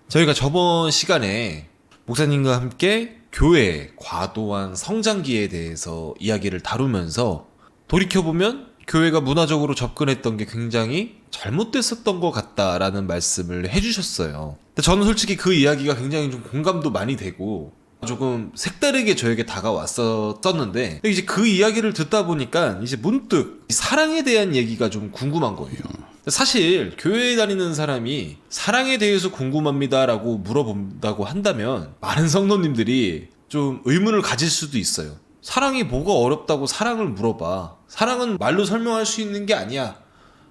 저희가 저번 시간에 목사님과 함께 교회의 과도한 성장기에 대해서 이야기를 다루면서 돌이켜보면 교회가 문화적으로 접근했던 게 굉장히 잘못됐었던 것 같다라는 말씀을 해주셨어요. 근데 저는 솔직히 그 이야기가 굉장히 좀 공감도 많이 되고 조금 색다르게 저에게 다가왔었는데 이제 그 이야기를 듣다 보니까 이제 문득 사랑에 대한 얘기가 좀 궁금한 거예요. 사실 교회에 다니는 사람이 사랑에 대해서 궁금합니다라고 물어본다고 한다면 많은 성도님들이 좀 의문을 가질 수도 있어요. 사랑이 뭐가 어렵다고 사랑을 물어봐. 사랑은 말로 설명할 수 있는 게 아니야.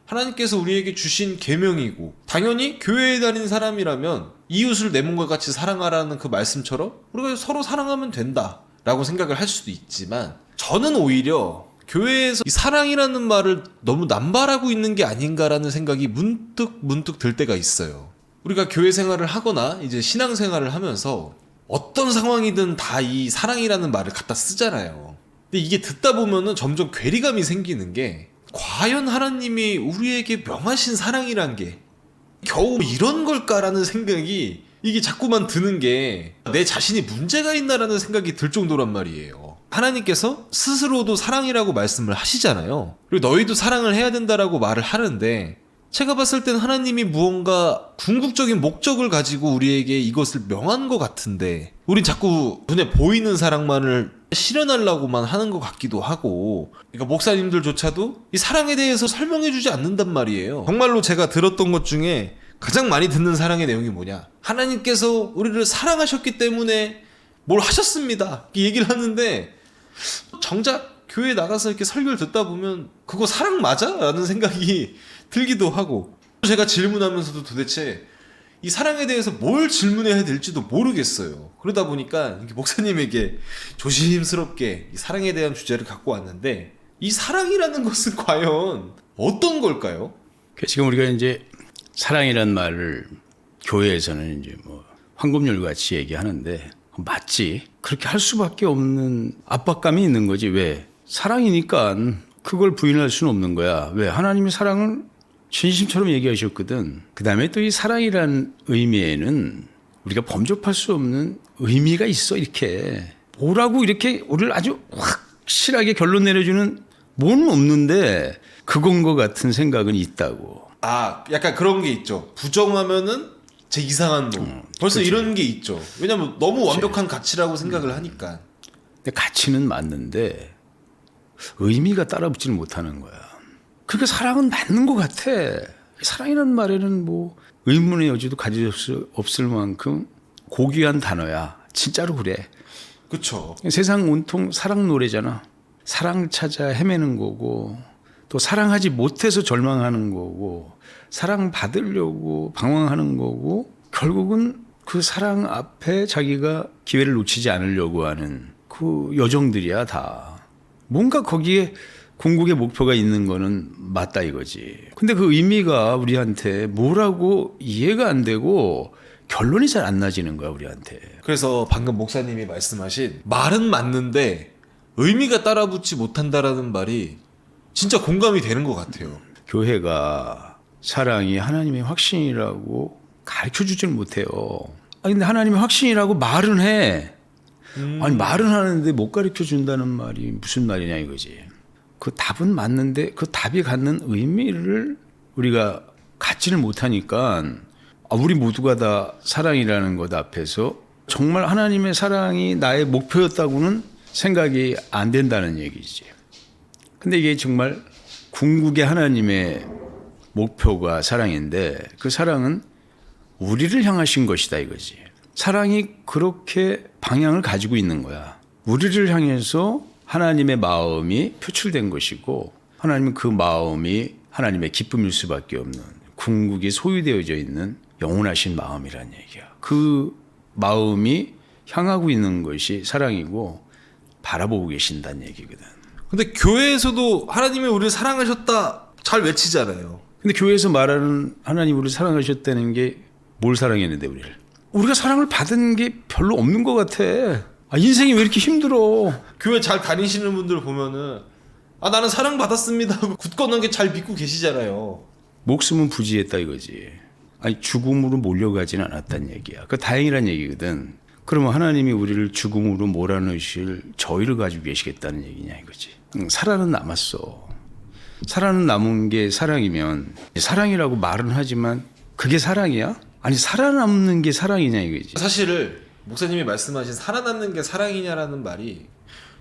하나님께서 우리에게 주신 계명이고 당연히 교회에 다니는 사람이라면 이웃을 내 몸과 같이 사랑하라는 그 말씀처럼 우리가 서로 사랑하면 된다 라고 생각을 할 수도 있지만 저는 오히려 교회에서 이 사랑이라는 말을 너무 남발하고 있는 게 아닌가라는 생각이 문득 들 때가 있어요. 우리가 교회 생활을 하거나 이제 신앙 생활을 하면서 어떤 상황이든 다 이 사랑이라는 말을 갖다 쓰잖아요. 근데 이게 듣다 보면은 점점 괴리감이 생기는 게 과연 하나님이 우리에게 명하신 사랑이란 게 겨우 이런 걸까라는 생각이 이게 자꾸만 드는 게 내 자신이 문제가 있나라는 생각이 들 정도란 말이에요. 하나님께서 스스로도 사랑이라고 말씀을 하시잖아요. 그리고 너희도 사랑을 해야 된다라고 말을 하는데 제가 봤을 땐 하나님이 무언가 궁극적인 목적을 가지고 우리에게 이것을 명한 것 같은데 우린 자꾸 눈에 보이는 사랑만을 실현하려고만 하는 것 같기도 하고 그러니까 목사님들조차도 이 사랑에 대해서 설명해주지 않는단 말이에요. 정말로 제가 들었던 것 중에 가장 많이 듣는 사랑의 내용이 뭐냐, 하나님께서 우리를 사랑하셨기 때문에 뭘 하셨습니다 이 얘기를 하는데 정작 교회에 나가서 이렇게 설교를 듣다 보면 그거 사랑 맞아? 라는 생각이 들기도 하고 제가 질문하면서도 도대체 이 사랑에 대해서 뭘 질문해야 될지도 모르겠어요. 그러다 보니까 목사님에게 조심스럽게 이 사랑에 대한 주제를 갖고 왔는데 이 사랑이라는 것은 과연 어떤 걸까요? 지금 우리가 이제 사랑이란 말을 교회에서는 이제 뭐 황금률 같이 얘기하는데 맞지? 그렇게 할 수밖에 없는 압박감이 있는 거지. 왜? 사랑이니까 그걸 부인할 수는 없는 거야. 왜? 하나님의 사랑을 진심처럼 얘기하셨거든. 그 다음에 또 이 사랑이란 의미에는 우리가 범접할 수 없는 의미가 있어. 이렇게 뭐라고 이렇게 우리를 아주 확실하게 결론 내려주는 뭐는 없는데 그건 것 같은 생각은 있다고. 아, 약간 그런 게 있죠. 부정하면은 제 이상한 놈. 벌써 그치. 이런 게 있죠. 왜냐면 너무 완벽한 가치라고 생각을 하니까. 근데 가치는 맞는데 의미가 따라붙지를 못하는 거야. 그러니까 사랑은 맞는 것 같아. 사랑이라는 말에는 뭐 의문의 여지도 가질 수 없을 만큼 고귀한 단어야. 진짜로 그래. 그쵸. 세상 온통 사랑 노래잖아. 사랑 찾아 헤매는 거고 또 사랑하지 못해서 절망하는 거고 사랑 받으려고 방황하는 거고 결국은 그 사랑 앞에 자기가 기회를 놓치지 않으려고 하는 그 여정들이야 다. 뭔가 거기에 궁극의 목표가 있는 거는 맞다 이거지. 근데 그 의미가 우리한테 뭐라고 이해가 안 되고 결론이 잘 안 나지는 거야 우리한테. 그래서 방금 목사님이 말씀하신 말은 맞는데 의미가 따라붙지 못한다라는 말이 진짜 공감이 되는 것 같아요. 교회가 사랑이 하나님의 확신이라고 가르쳐주질 못해요. 아니 근데 하나님의 확신이라고 말은 해. 아니 말은 하는데 못 가르쳐준다는 말이 무슨 말이냐 이거지. 그 답은 맞는데 그 답이 갖는 의미를 우리가 갖지를 못하니까 우리 모두가 다 사랑이라는 것 앞에서 정말 하나님의 사랑이 나의 목표였다고는 생각이 안 된다는 얘기지. 근데 이게 정말 궁극의 하나님의 목표가 사랑인데 그 사랑은 우리를 향하신 것이다 이거지. 사랑이 그렇게 방향을 가지고 있는 거야. 우리를 향해서 하나님의 마음이 표출된 것이고 하나님은 그 마음이 하나님의 기쁨일 수밖에 없는 궁극이 소유되어져 있는 영원하신 마음이란 얘기야. 그 마음이 향하고 있는 것이 사랑이고 바라보고 계신다는 얘기거든. 근데 교회에서도 하나님이 우리를 사랑하셨다 잘 외치잖아요. 근데 교회에서 말하는 하나님 우리를 사랑하셨다는 게 뭘 사랑했는데 우리를? 우리가 사랑을 받은 게 별로 없는 것 같아. 인생이 왜 이렇게 힘들어? 교회 잘 다니시는 분들 보면은 나는 사랑받았습니다 하고 굳건하게 잘 믿고 계시잖아요. 목숨은 부지했다 이거지. 아니 죽음으로 몰려가지는 않았다는 얘기야. 그 다행이란 얘기거든. 그러면 하나님이 우리를 죽음으로 몰아넣으실 저희를 가지고 계시겠다는 얘기냐 이거지. 살아는 남았어. 살아는 남은 게 사랑이면 사랑이라고 말은 하지만 그게 사랑이야? 아니 살아남는 게 사랑이냐 이거지. 사실 목사님이 말씀하신 살아남는 게 사랑이냐라는 말이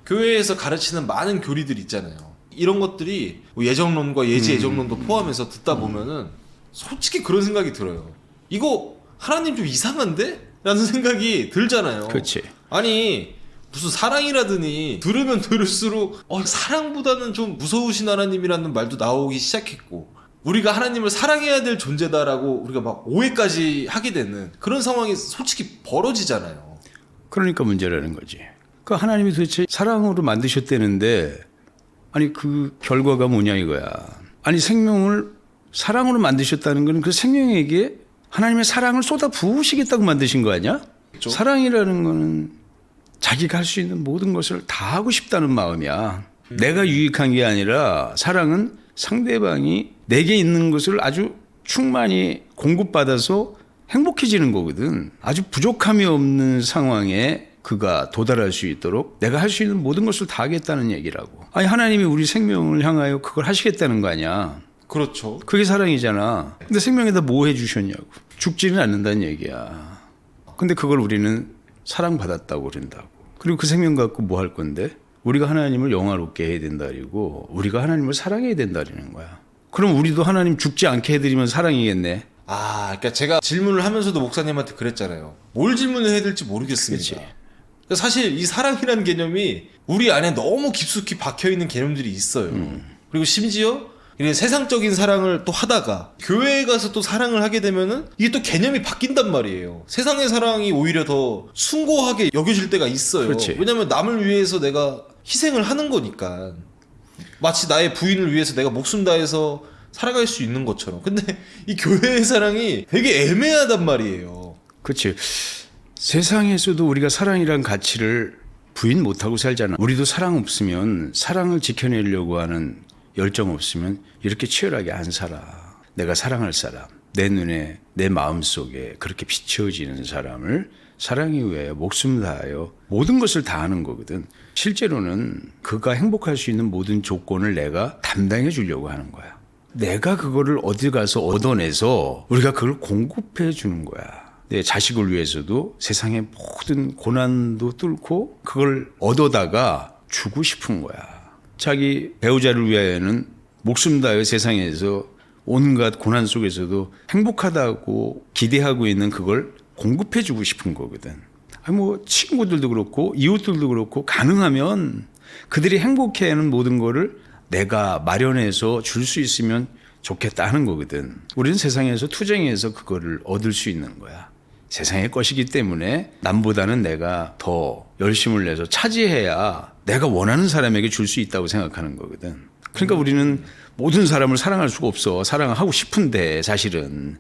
교회에서 가르치는 많은 교리들 있잖아요. 이런 것들이 뭐 예정론과 예지 예정론도 포함해서 듣다 보면은 솔직히 그런 생각이 들어요. 이거 하나님 좀 이상한데? 라는 생각이 들잖아요. 그렇지. 아니 무슨 사랑이라더니 들으면 들을수록 사랑보다는 좀 무서우신 하나님이라는 말도 나오기 시작했고 우리가 하나님을 사랑해야 될 존재다라고 우리가 막 오해까지 하게 되는 그런 상황이 솔직히 벌어지잖아요. 그러니까 문제라는 거지. 그 하나님이 도대체 사랑으로 만드셨다는데 아니 그 결과가 뭐냐 이거야. 아니 생명을 사랑으로 만드셨다는 건 그 생명에게 하나님의 사랑을 쏟아 부으시겠다고 만드신 거 아니야? 그렇죠? 사랑이라는 거는 자기가 할 수 있는 모든 것을 다 하고 싶다는 마음이야. 내가 유익한 게 아니라 사랑은 상대방이 내게 있는 것을 아주 충만히 공급받아서 행복해지는 거거든. 아주 부족함이 없는 상황에 그가 도달할 수 있도록 내가 할 수 있는 모든 것을 다 하겠다는 얘기라고. 아니 하나님이 우리 생명을 향하여 그걸 하시겠다는 거 아니야. 그렇죠. 그게 사랑이잖아. 근데 생명에다 뭐 해주셨냐고. 죽지는 않는다는 얘기야. 근데 그걸 우리는 사랑받았다고 그런다고. 그리고 그 생명 갖고 뭐 할 건데? 우리가 하나님을 영화롭게 해야 된다 그리고 우리가 하나님을 사랑해야 된다는 거야. 그럼 우리도 하나님 죽지 않게 해드리면 사랑이겠네. 그러니까 제가 질문을 하면서도 목사님한테 그랬잖아요. 뭘 질문을 해야 될지 모르겠습니다. 그치. 그러니까 사실 이 사랑이라는 개념이 우리 안에 너무 깊숙이 박혀있는 개념들이 있어요. 그리고 심지어 이런 세상적인 사랑을 또 하다가 교회에 가서 또 사랑을 하게 되면은 이게 또 개념이 바뀐단 말이에요. 세상의 사랑이 오히려 더 숭고하게 여겨질 때가 있어요. 그렇지. 왜냐면 남을 위해서 내가 희생을 하는 거니까. 마치 나의 부인을 위해서 내가 목숨 다해서 살아갈 수 있는 것처럼. 근데 이 교회의 사랑이 되게 애매하단 말이에요. 그렇지. 세상에서도 우리가 사랑이란 가치를 부인 못하고 살잖아. 우리도 사랑 없으면 사랑을 지켜내려고 하는 열정 없으면 이렇게 치열하게 안 살아. 내가 사랑할 사람, 내 눈에 내 마음속에 그렇게 비춰지는 사람을 사랑이 위해 목숨 다하여 모든 것을 다하는 거거든. 실제로는 그가 행복할 수 있는 모든 조건을 내가 담당해 주려고 하는 거야. 내가 그거를 어디 가서 얻어내서 우리가 그걸 공급해 주는 거야. 내 자식을 위해서도 세상의 모든 고난도 뚫고 그걸 얻어다가 주고 싶은 거야. 자기 배우자를 위하여는 목숨 다하여 세상에서 온갖 고난 속에서도 행복하다고 기대하고 있는 그걸 공급해 주고 싶은 거거든. 아니 뭐 친구들도 그렇고 이웃들도 그렇고 가능하면 그들이 행복해하는 모든 거를 내가 마련해서 줄 수 있으면 좋겠다 하는 거거든. 우리는 세상에서 투쟁해서 그거를 얻을 수 있는 거야. 세상의 것이기 때문에 남보다는 내가 더 열심을 내서 차지해야 내가 원하는 사람에게 줄 수 있다고 생각하는 거거든. 그러니까 우리는 모든 사람을 사랑할 수가 없어. 사랑하고 싶은데 사실은.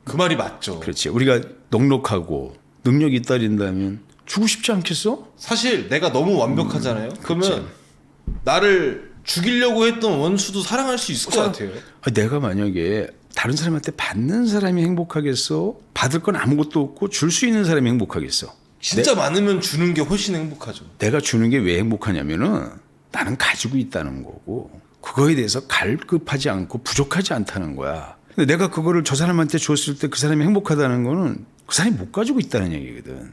그 말이 맞죠. 그렇지. 우리가 넉넉하고 능력이 있다린다면 주고 싶지 않겠어? 사실 내가 너무 완벽하잖아요. 그러면 나를 죽이려고 했던 원수도 사랑할 수 있을 것 같아요. 내가 만약에 다른 사람한테 받는 사람이 행복하겠어? 받을 건 아무것도 없고 줄 수 있는 사람이 행복하겠어? 진짜 많으면 주는 게 훨씬 행복하죠. 내가 주는 게 왜 행복하냐면은 나는 가지고 있다는 거고 그거에 대해서 갈급하지 않고 부족하지 않다는 거야. 근데 내가 그거를 저 사람한테 줬을 때 그 사람이 행복하다는 거는 그 사람이 못 가지고 있다는 얘기거든.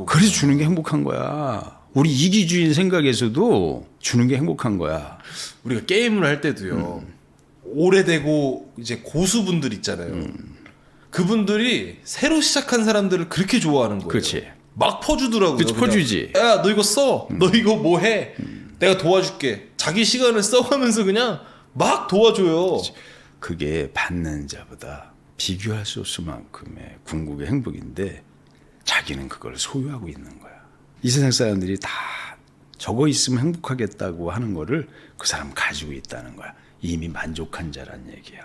그래서 주는 게 행복한 거야. 우리 이기주의 생각에서도 주는 게 행복한 거야. 우리가 게임을 할 때도요. 오래되고 이제 고수분들 있잖아요. 그분들이 새로 시작한 사람들을 그렇게 좋아하는 거예요. 그렇지. 막 퍼주더라고요. 그치, 그냥. 퍼주지. 야, 너 이거 써. 너 이거 뭐 해. 내가 도와줄게. 자기 시간을 써가면서 그냥 막 도와줘요. 그게 받는 자보다 비교할 수 없을 만큼의 궁극의 행복인데 자기는 그걸 소유하고 있는 거야. 이 세상 사람들이 다 저거 있으면 행복하겠다고 하는 거를 그 사람 가지고 있다는 거야. 이미 만족한 자란 얘기야.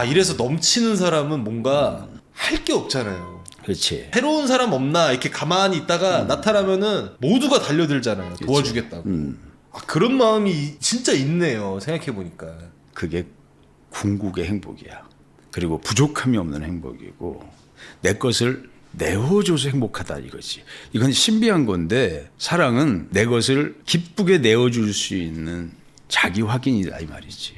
이래서 넘치는 사람은 뭔가 할 게 없잖아요. 그렇지. 새로운 사람 없나 이렇게 가만히 있다가 나타나면은 모두가 달려들잖아요. 그치. 도와주겠다고. 그런 마음이 진짜 있네요. 생각해 보니까. 그게 궁극의 행복이야. 그리고 부족함이 없는 행복이고 내 것을 내어줘서 행복하다 이거지. 이건 신비한 건데 사랑은 내 것을 기쁘게 내어줄 수 있는 자기 확인이다 이 말이지.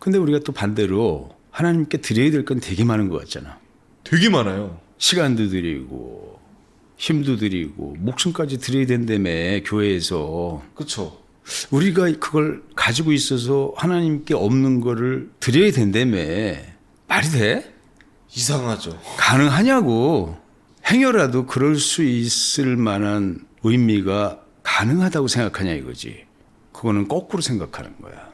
근데 우리가 또 반대로 하나님께 드려야 될 건 되게 많은 것 같잖아. 되게 많아요. 시간도 드리고 힘도 드리고 목숨까지 드려야 된다며 교회에서. 그렇죠. 우리가 그걸 가지고 있어서 하나님께 없는 거를 드려야 된다며. 말이 돼? 이상하죠. 가능하냐고. 행여라도 그럴 수 있을 만한 의미가 가능하다고 생각하냐 이거지. 그거는 거꾸로 생각하는 거야.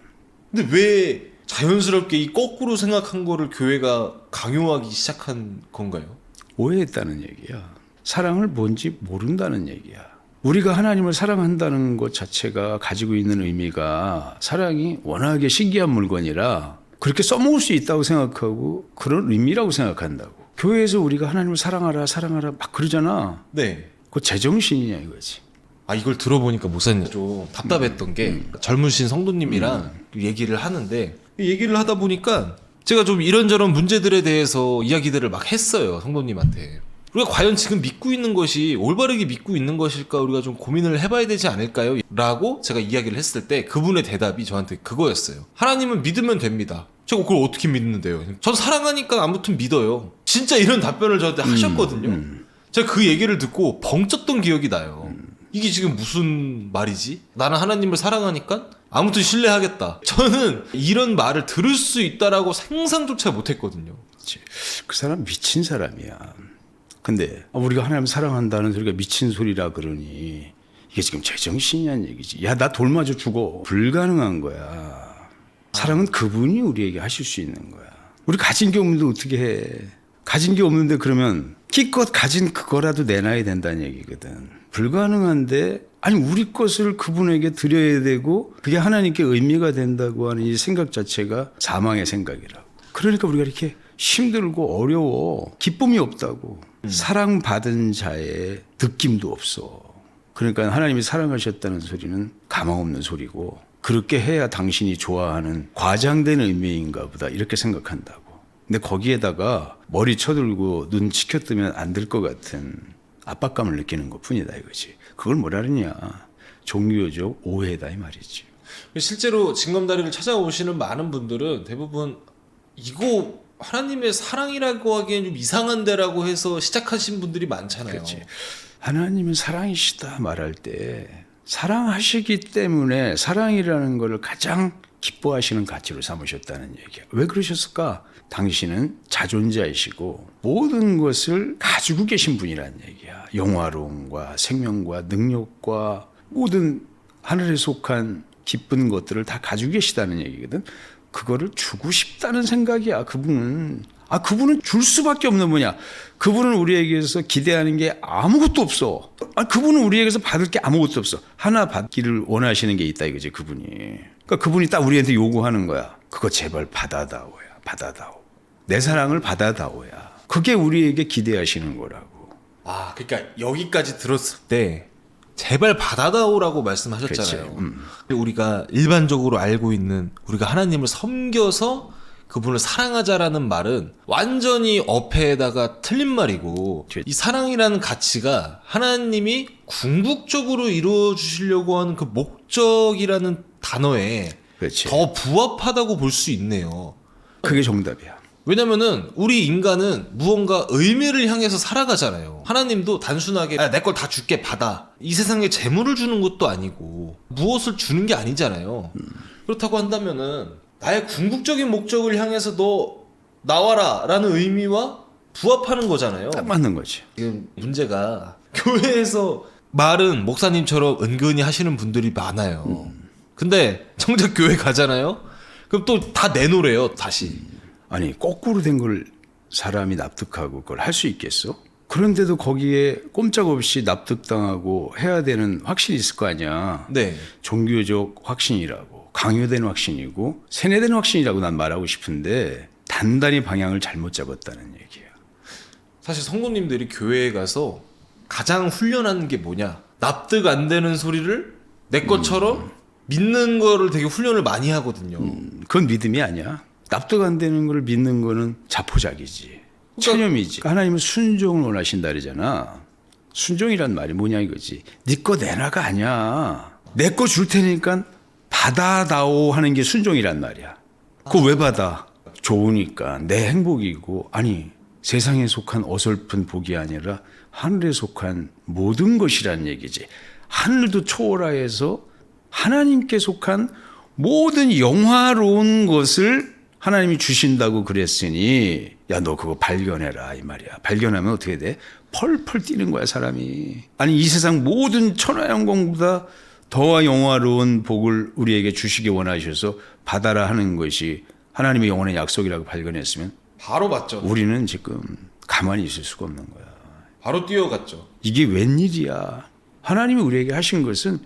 근데 왜 자연스럽게 이 거꾸로 생각한 거를 교회가 강요하기 시작한 건가요? 오해했다는 얘기야. 사랑을 뭔지 모른다는 얘기야. 우리가 하나님을 사랑한다는 것 자체가 가지고 있는 의미가 사랑이 워낙에 신기한 물건이라 그렇게 써먹을 수 있다고 생각하고 그런 의미라고 생각한다고. 교회에서 우리가 하나님을 사랑하라 사랑하라 막 그러잖아. 네. 그거 제정신이냐 이거지. 아 이걸 들어보니까 목사님 좀 답답했던 게 젊으신 성도님이랑 얘기를 하는데 얘기를 하다 보니까 제가 좀 이런저런 문제들에 대해서 이야기들을 막 했어요. 성도님한테. 우리가 과연 지금 믿고 있는 것이 올바르게 믿고 있는 것일까 우리가 좀 고민을 해봐야 되지 않을까요? 라고 제가 이야기를 했을 때 그분의 대답이 저한테 그거였어요. 하나님은 믿으면 됩니다. 제가 그걸 어떻게 믿는데요? 전 사랑하니까 아무튼 믿어요. 진짜 이런 답변을 저한테 하셨거든요. 제가 그 얘기를 듣고 벙쪘던 기억이 나요. 이게 지금 무슨 말이지? 나는 하나님을 사랑하니까 아무튼 신뢰하겠다. 저는 이런 말을 들을 수 있다라고 상상조차 못했거든요. 그치. 그 사람 미친 사람이야. 근데 우리가 하나님 사랑한다는 소리가 미친 소리라 그러니 이게 지금 제정신이란 얘기지. 야, 나 돌 맞아 죽어. 불가능한 거야. 사랑은 그분이 우리에게 하실 수 있는 거야. 우리 가진 게 없는데 어떻게 해. 가진 게 없는데 그러면 기껏 가진 그거라도 내놔야 된다는 얘기거든. 불가능한데 아니 우리 것을 그분에게 드려야 되고 그게 하나님께 의미가 된다고 하는 이 생각 자체가 사망의 생각이라고. 그러니까 우리가 이렇게 힘들고 어려워. 기쁨이 없다고. 사랑받은 자의 느낌도 없어. 그러니까 하나님이 사랑하셨다는 소리는 가망 없는 소리고 그렇게 해야 당신이 좋아하는 과장된 의미인가 보다 이렇게 생각한다고. 근데 거기에다가 머리 쳐들고 눈 치켜뜨면 안 될 것 같은 압박감을 느끼는 것 뿐이다 이거지. 그걸 뭐라 그러냐. 종교적 오해다 이 말이지. 실제로 징검다리를 찾아오시는 많은 분들은 대부분 이거 하나님의 사랑이라고 하기엔 좀 이상한데라고 해서 시작하신 분들이 많잖아요. 그렇지. 하나님은 사랑이시다 말할 때 사랑하시기 때문에 사랑이라는 것을 가장 기뻐하시는 가치로 삼으셨다는 얘기야. 왜 그러셨을까? 당신은 자존자이시고 모든 것을 가지고 계신 분이라는 얘기야. 영화로움과 생명과 능력과 모든 하늘에 속한 기쁜 것들을 다 가지고 계시다는 얘기거든. 그거를 주고 싶다는 생각이야. 그분은. 그분은 줄 수밖에 없는 분이야. 그분은 우리에게서 기대하는 게 아무것도 없어. 그분은 우리에게서 받을 게 아무것도 없어. 하나 받기를 원하시는 게 있다 이거지 그분이. 그러니까 그분이 딱 우리한테 요구하는 거야. 그거 제발 받아다오야. 받아다오. 내 사랑을 받아다오야. 그게 우리에게 기대하시는 거라고. 그러니까 여기까지 들었을 때 제발 받아다오라고 말씀하셨잖아요. 우리가 일반적으로 알고 있는 우리가 하나님을 섬겨서 그분을 사랑하자라는 말은 완전히 어폐에다가 틀린 말이고 이 사랑이라는 가치가 하나님이 궁극적으로 이루어 주시려고 하는 그 목적이라는 단어에 그렇지. 더 부합하다고 볼 수 있네요. 그게 정답이야. 왜냐면은 우리 인간은 무언가 의미를 향해서 살아가잖아요. 하나님도 단순하게 내 걸 다 줄게 받아. 이 세상에 재물을 주는 것도 아니고 무엇을 주는 게 아니잖아요. 그렇다고 한다면은 나의 궁극적인 목적을 향해서 너 나와라 라는 의미와 부합하는 거잖아요. 딱 맞는 거지. 지금 문제가 교회에서 말은 목사님처럼 은근히 하시는 분들이 많아요. 근데 정작 교회 가잖아요. 그럼 또 다 내놓으래요 다시. 아니 거꾸로 된 걸 사람이 납득하고 그걸 할 수 있겠어? 그런데도 거기에 꼼짝없이 납득당하고 해야 되는 확신이 있을 거 아니야. 네. 종교적 확신이라고 강요된 확신이고 세뇌된 확신이라고 난 말하고 싶은데 단단히 방향을 잘못 잡았다는 얘기야. 사실 성도님들이 교회에 가서 가장 훈련하는 게 뭐냐? 납득 안 되는 소리를 내 것처럼 믿는 거를 되게 훈련을 많이 하거든요. 그건 믿음이 아니야. 납득 안 되는 걸 믿는 거는 자포자기지. 체념이지. 하나님은 순종을 원하신다 그러잖아. 순종이란 말이 뭐냐 이거지. 네 거 내놔가 아니야. 내 거 줄 테니까 받아다오 하는 게 순종이란 말이야. 그거 왜 받아? 좋으니까 내 행복이고 아니 세상에 속한 어설픈 복이 아니라 하늘에 속한 모든 것이란 얘기지. 하늘도 초월하여서 하나님께 속한 모든 영화로운 것을 하나님이 주신다고 그랬으니 야 너 그거 발견해라 이 말이야. 발견하면 어떻게 돼? 펄펄 뛰는 거야 사람이. 아니 이 세상 모든 천하영광보다 더와 영화로운 복을 우리에게 주시기 원하셔서 받아라 하는 것이 하나님의 영원의 약속이라고 발견했으면 바로 맞죠. 우리는 지금 가만히 있을 수가 없는 거야. 바로 뛰어갔죠. 이게 웬일이야. 하나님이 우리에게 하신 것은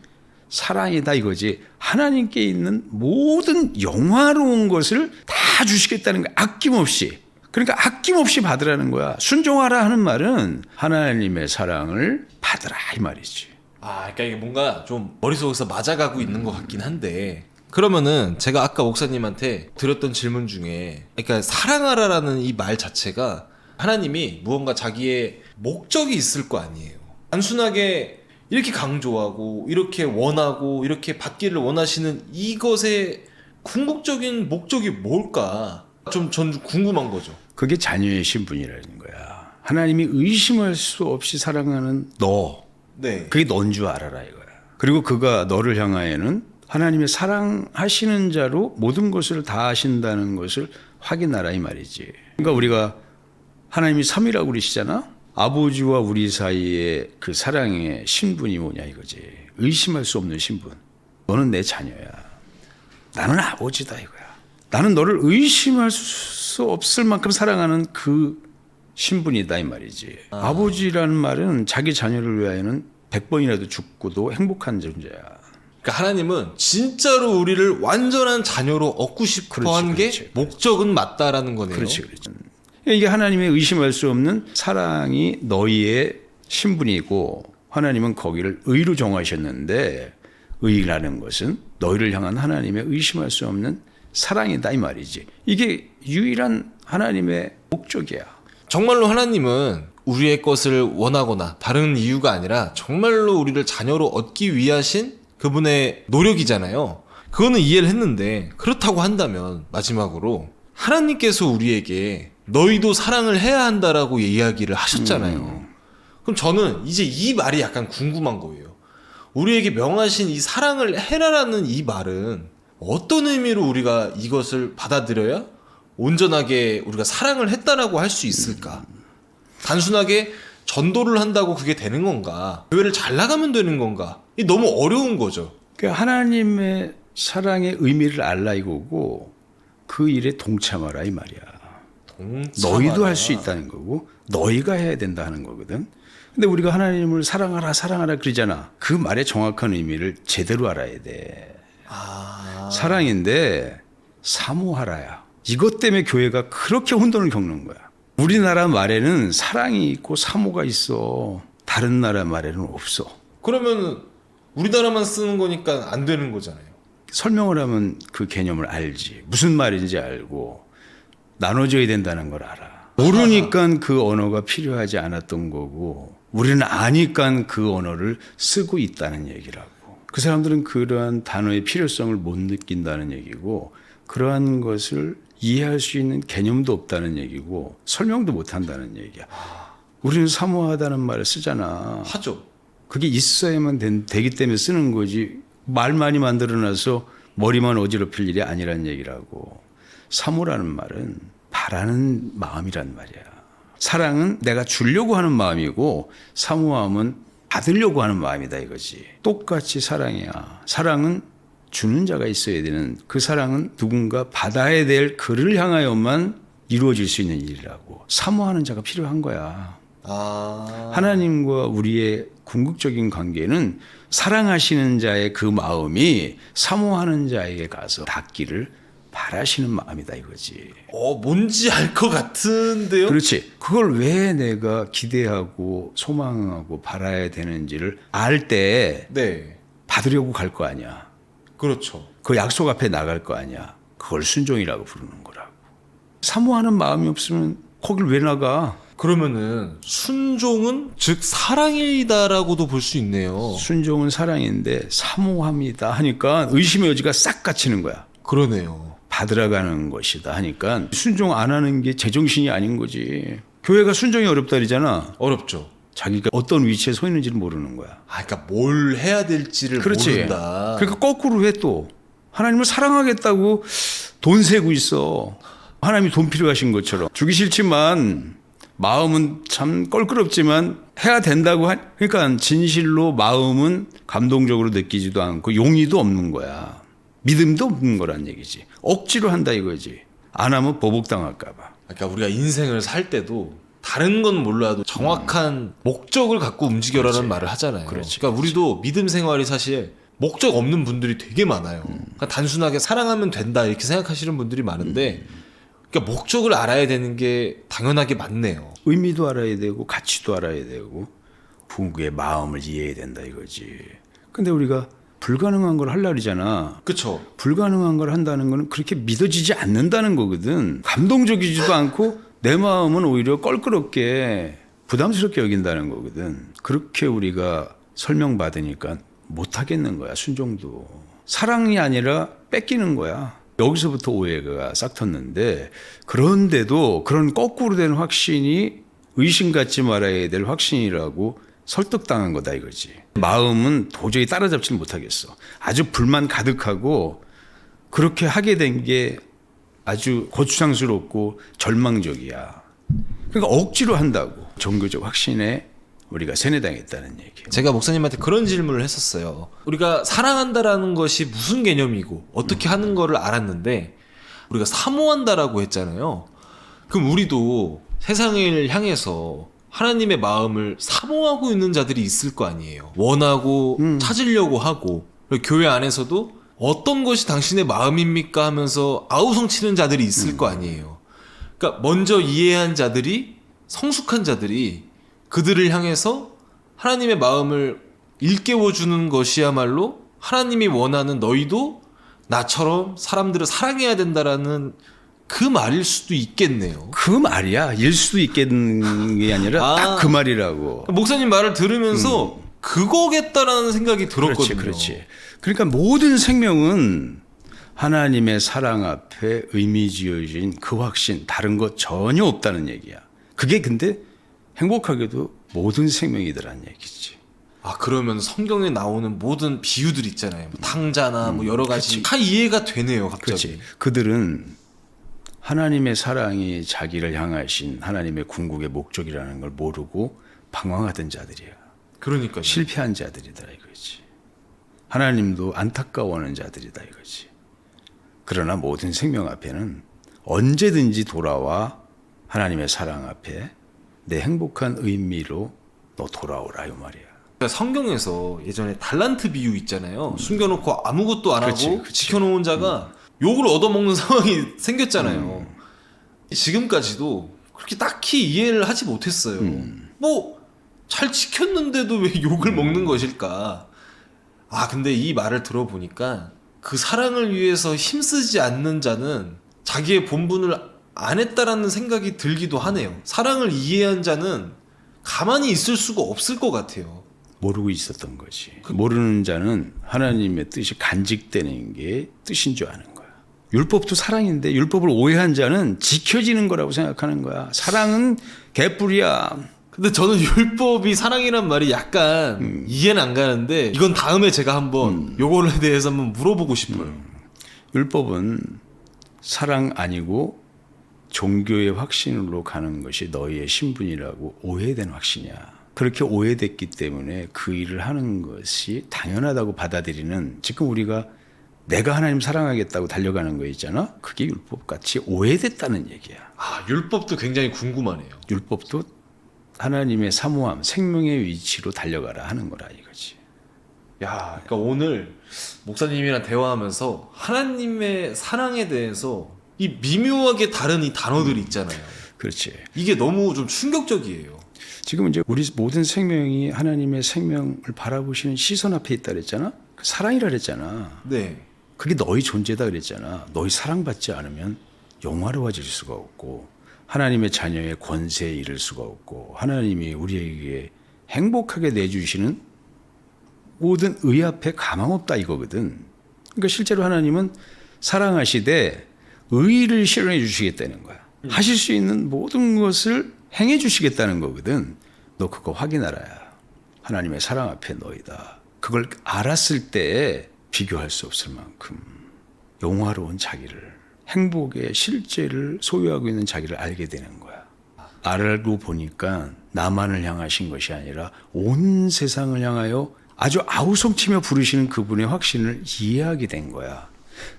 사랑이다 이거지. 하나님께 있는 모든 영화로운 것을 다 주시겠다는 거야. 아낌없이. 그러니까 아낌없이 받으라는 거야. 순종하라 하는 말은 하나님의 사랑을 받으라 이 말이지. 그러니까 이게 뭔가 좀 머릿속에서 맞아가고 있는 것 같긴 한데 그러면은 제가 아까 목사님한테 드렸던 질문 중에 그러니까 사랑하라라는 이 말 자체가 하나님이 무언가 자기의 목적이 있을 거 아니에요. 단순하게 이렇게 강조하고 이렇게 원하고 이렇게 받기를 원하시는 이것의 궁극적인 목적이 뭘까? 전 궁금한 거죠. 그게 자녀의 신분이라는 거야. 하나님이 의심할 수 없이 사랑하는 너. 네. 그게 넌 줄 알아라 이거야. 그리고 그가 너를 향하여는 하나님의 사랑하시는 자로 모든 것을 다 하신다는 것을 확인하라 이 말이지. 그러니까 우리가 하나님이 삼위라고 그러시잖아. 아버지와 우리 사이의 그 사랑의 신분이 뭐냐 이거지. 의심할 수 없는 신분. 너는 내 자녀야. 나는 아버지다 이거야. 나는 너를 의심할 수 없을 만큼 사랑하는 그 신분이다 이 말이지. 아버지라는 말은 자기 자녀를 위하여는 100번이라도 죽고도 행복한 존재야. 그러니까 하나님은 진짜로 우리를 완전한 자녀로 얻고 싶어 한 게 목적은 맞다라는 거네요. 그렇지. 이게 하나님의 의심할 수 없는 사랑이 너희의 신분이고 하나님은 거기를 의로 정하셨는데 의라는 것은 너희를 향한 하나님의 의심할 수 없는 사랑이다 이 말이지. 이게 유일한 하나님의 목적이야. 정말로 하나님은 우리의 것을 원하거나 다른 이유가 아니라 정말로 우리를 자녀로 얻기 위하신 그분의 노력이잖아요. 그거는 이해를 했는데 그렇다고 한다면 마지막으로 하나님께서 우리에게 너희도 사랑을 해야 한다라고 이야기를 하셨잖아요. 그럼 저는 이제 이 말이 약간 궁금한 거예요. 우리에게 명하신 이 사랑을 해라라는 이 말은 어떤 의미로 우리가 이것을 받아들여야 온전하게 우리가 사랑을 했다라고 할 수 있을까? 단순하게 전도를 한다고 그게 되는 건가? 교회를 잘 나가면 되는 건가? 이 너무 어려운 거죠. 그러니까 하나님의 사랑의 의미를 알라 이거고 그 일에 동참하라 이 말이야. 너희도 할 수 있다는 거고 너희가 해야 된다 하는 거거든. 근데 우리가 하나님을 사랑하라 사랑하라 그러잖아. 그 말의 정확한 의미를 제대로 알아야 돼. 사랑인데 사모하라야. 이것 때문에 교회가 그렇게 혼돈을 겪는 거야. 우리나라 말에는 사랑이 있고 사모가 있어. 다른 나라 말에는 없어. 그러면 우리나라만 쓰는 거니까 안 되는 거잖아요. 설명을 하면 그 개념을 알지. 무슨 말인지 알고 나눠줘야 된다는 걸 알아. 모르니까 그 언어가 필요하지 않았던 거고 우리는 아니까 그 언어를 쓰고 있다는 얘기라고. 그 사람들은 그러한 단어의 필요성을 못 느낀다는 얘기고 그러한 것을 이해할 수 있는 개념도 없다는 얘기고 설명도 못 한다는 얘기야. 우리는 사모하다는 말을 쓰잖아. 하죠. 그게 있어야만 되기 때문에 쓰는 거지. 말 많이 만들어놔서 머리만 어지럽힐 일이 아니란 얘기라고. 사모라는 말은 바라는 마음이란 말이야. 사랑은 내가 주려고 하는 마음이고 사모함은 받으려고 하는 마음이다 이거지. 똑같이 사랑이야. 사랑은 주는 자가 있어야 되는 그 사랑은 누군가 받아야 될 그를 향하여만 이루어질 수 있는 일이라고. 사모하는 자가 필요한 거야. 하나님과 우리의 궁극적인 관계는 사랑하시는 자의 그 마음이 사모하는 자에게 가서 닿기를 바라시는 마음이다 이거지. 뭔지 알 것 같은데요? 그렇지. 그걸 왜 내가 기대하고 소망하고 바라야 되는지를 알 때 네. 받으려고 갈 거 아니야. 그렇죠. 그 약속 앞에 나갈 거 아니야. 그걸 순종이라고 부르는 거라고. 사모하는 마음이 없으면 거길 왜 나가? 그러면은 순종은 즉 사랑이다라고도 볼 수 있네요. 순종은 사랑인데 사모합니다 하니까 의심의 여지가 싹 갇히는 거야. 그러네요. 받으러가는 것이다 하니까 순종 안 하는 게 제정신이 아닌 거지. 교회가 순종이 어렵다 그러잖아. 어렵죠. 자기가 어떤 위치에 서 있는지를 모르는 거야. 아, 그러니까 뭘 해야 될지를 그렇지. 모른다. 그러니까 거꾸로 해 또. 하나님을 사랑하겠다고 돈 세고 있어. 하나님이 돈 필요하신 것처럼. 주기 싫지만 마음은 참 껄끄럽지만 해야 된다고 그러니까 진실로 마음은 감동적으로 느끼지도 않고 용의도 없는 거야. 믿음도 없는 거란 얘기지. 억지로 한다 이거지. 안 하면 보복당할까 봐. 그러니까 우리가 인생을 살 때도 다른 건 몰라도 정확한 목적을 갖고 움직여라는 그렇지. 말을 하잖아요. 그렇지. 그러니까 우리도 믿음 생활이 사실 목적 없는 분들이 되게 많아요. 그러니까 단순하게 사랑하면 된다 이렇게 생각하시는 분들이 많은데 그러니까 목적을 알아야 되는 게 당연하게 맞네요. 의미도 알아야 되고 가치도 알아야 되고 부부의 마음을 이해해야 된다 이거지. 근데 우리가 불가능한 걸 하려고 그러잖아. 그렇죠. 불가능한 걸 한다는 거는 그렇게 믿어지지 않는다는 거거든. 감동적이지도 않고 내 마음은 오히려 껄끄럽게 부담스럽게 여긴다는 거거든. 그렇게 우리가 설명받으니까 못하겠는 거야, 순종도. 사랑이 아니라 뺏기는 거야. 여기서부터 오해가 싹 텄는데 그런데도 그런 거꾸로 된 확신이 의심 갖지 말아야 될 확신이라고 설득당한 거다 이거지. 마음은 도저히 따라잡지 못하겠어. 아주 불만 가득하고 그렇게 하게 된 게 아주 거추장스럽고 절망적이야. 그러니까 억지로 한다고. 종교적 확신에 우리가 세뇌당했다는 얘기예요. 제가 목사님한테 그런 질문을 했었어요. 우리가 사랑한다라는 것이 무슨 개념이고 어떻게 하는 거를 알았는데 우리가 사모한다라고 했잖아요. 그럼 우리도 세상을 향해서 하나님의 마음을 사모하고 있는 자들이 있을 거 아니에요. 원하고 찾으려고 하고 교회 안에서도 어떤 것이 당신의 마음입니까 하면서 아우성치는 자들이 있을 거 아니에요. 그러니까 먼저 이해한 자들이 성숙한 자들이 그들을 향해서 하나님의 마음을 일깨워주는 것이야말로 하나님이 원하는 너희도 나처럼 사람들을 사랑해야 된다라는 그 말일 수도 있겠네요. 그 말이야. 일 수도 있겠는 게 아니라 딱 그 말이라고. 목사님 말을 들으면서 그거겠다라는 생각이 들었거든요. 그렇지. 그러니까 모든 생명은 하나님의 사랑 앞에 의미 지어진 그 확신, 다른 것 전혀 없다는 얘기야. 그게 근데 행복하게도 모든 생명이더란 얘기지. 아, 그러면 성경에 나오는 모든 비유들 있잖아요. 뭐 탕자나 뭐 여러 가지 다 이해가 되네요, 갑자기. 그렇지. 그들은 하나님의 사랑이 자기를 향하신 하나님의 궁극의 목적이라는 걸 모르고 방황하던 자들이야. 그러니까요. 실패한 자들이다 이거지. 하나님도 안타까워하는 자들이다 이거지. 그러나 모든 생명 앞에는 언제든지 돌아와 하나님의 사랑 앞에 내 행복한 의미로 너 돌아오라 이 말이야. 그러니까 성경에서 예전에 달란트 비유 있잖아요. 숨겨놓고 아무것도 안 그렇지, 하고 그렇지. 지켜놓은 자가 욕을 얻어먹는 상황이 생겼잖아요. 지금까지도 그렇게 딱히 이해를 하지 못했어요. 뭐 잘 지켰는데도 왜 욕을 먹는 것일까? 아, 근데 이 말을 들어보니까 그 사랑을 위해서 힘쓰지 않는 자는 자기의 본분을 안 했다라는 생각이 들기도 하네요. 사랑을 이해한 자는 가만히 있을 수가 없을 것 같아요. 모르고 있었던 거지. 모르는 자는 하나님의 뜻이 간직되는 게 뜻인 줄 아는 거야. 율법도 사랑인데 율법을 오해한 자는 지켜지는 거라고 생각하는 거야. 사랑은 개뿔이야. 근데 저는 율법이 사랑이란 말이 약간 이해는 안 가는데 이건 다음에 제가 한번 요거에 대해서 한번 물어보고 싶어요. 율법은 사랑 아니고 종교의 확신으로 가는 것이 너희의 신분이라고 오해된 확신이야. 그렇게 오해됐기 때문에 그 일을 하는 것이 당연하다고 받아들이는, 지금 우리가 내가 하나님 사랑하겠다고 달려가는 거 있잖아. 그게 율법같이 오해됐다는 얘기야. 아, 율법도 굉장히 궁금하네요. 율법도 하나님의 사모함, 생명의 위치로 달려가라 하는 거라 이거지. 야, 그러니까 오늘 목사님이랑 대화하면서 하나님의 사랑에 대해서 이 미묘하게 다른 이 단어들이 있잖아요. 그렇지. 이게 너무 좀 충격적이에요. 지금 이제 우리 모든 생명이 하나님의 생명을 바라보시는 시선 앞에 있다 그랬잖아. 사랑이라 그랬잖아. 네. 그게 너희 존재다 그랬잖아. 너희 사랑받지 않으면 영화로워질 수가 없고 하나님의 자녀의 권세에 이를 수가 없고 하나님이 우리에게 행복하게 내주시는 모든 의 앞에 가망 없다 이거거든. 그러니까 실제로 하나님은 사랑하시되 의를 실현해 주시겠다는 거야. 하실 수 있는 모든 것을 행해 주시겠다는 거거든. 너 그거 확인하라야. 하나님의 사랑 앞에 너희다. 그걸 알았을 때 비교할 수 없을 만큼 영화로운 자기를, 행복의 실제를 소유하고 있는 자기를 알게 되는 거야. 알고 보니까 나만을 향하신 것이 아니라 온 세상을 향하여 아주 아우성치며 부르시는 그분의 확신을 이해하게 된 거야.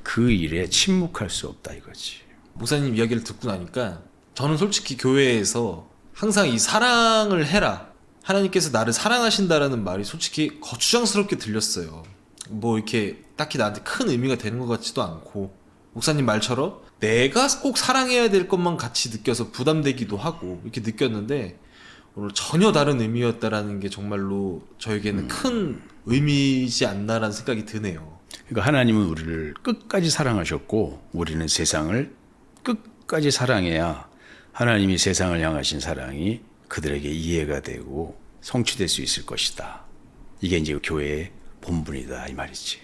그 일에 침묵할 수 없다 이거지. 목사님 이야기를 듣고 나니까 저는 솔직히 교회에서 항상 이 사랑을 해라, 하나님께서 나를 사랑하신다라는 말이 솔직히 거추장스럽게 들렸어요. 뭐 이렇게 딱히 나한테 큰 의미가 되는 것 같지도 않고, 목사님 말처럼 내가 꼭 사랑해야 될 것만 같이 느껴서 부담되기도 하고 이렇게 느꼈는데, 오늘 전혀 다른 의미였다라는 게 정말로 저에게는 큰 의미이지 않나라는 생각이 드네요. 그러니까 하나님은 우리를 끝까지 사랑하셨고 우리는 세상을 끝까지 사랑해야 하나님이 세상을 향하신 사랑이 그들에게 이해가 되고 성취될 수 있을 것이다. 이게 이제 교회의 본분이다 이 말이지.